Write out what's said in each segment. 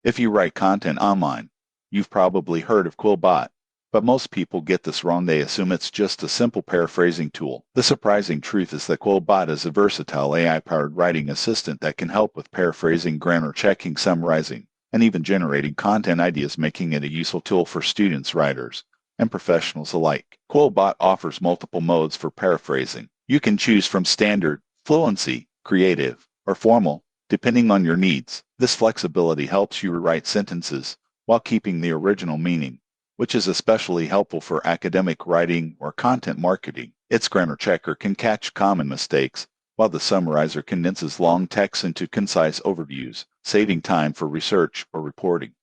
If you write content online, you've probably heard of Quillbot, but most people get this wrong. They assume it's just a simple paraphrasing tool. The surprising truth is that Quillbot is a versatile AI-powered writing assistant that can help with paraphrasing, grammar checking, summarizing, and even generating content ideas, making it a useful tool for students, writers, and professionals alike. Quillbot offers multiple modes for paraphrasing. You can choose from standard, fluency, creative, or formal, depending on your needs. This flexibility helps you rewrite sentences while keeping the original meaning, which is especially helpful for academic writing or content marketing. Its grammar checker can catch common mistakes, while the summarizer condenses long text into concise overviews, saving time for research or reporting.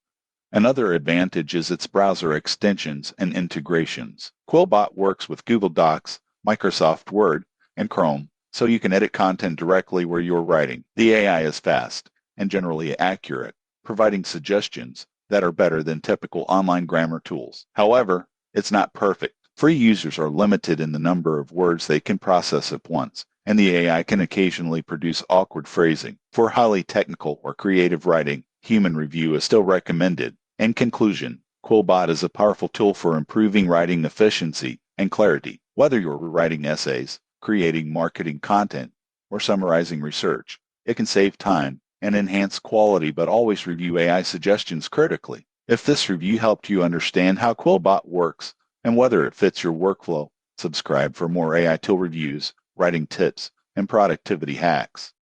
Another advantage is its browser extensions and integrations. Quillbot works with Google Docs, Microsoft Word, and Chrome, so you can edit content directly where you're writing. The AI is fast and generally accurate, providing suggestions that are better than typical online grammar tools. However, it's not perfect. Free users are limited in the number of words they can process at once, and the AI can occasionally produce awkward phrasing. For highly technical or creative writing, human review is still recommended. In conclusion, Quillbot is a powerful tool for improving writing efficiency and clarity. Whether you're writing essays, creating marketing content, or summarizing research, it can save time and enhance quality, but always review AI suggestions critically. If this review helped you understand how Quillbot works and whether it fits your workflow, subscribe for more AI tool reviews, writing tips, and productivity hacks.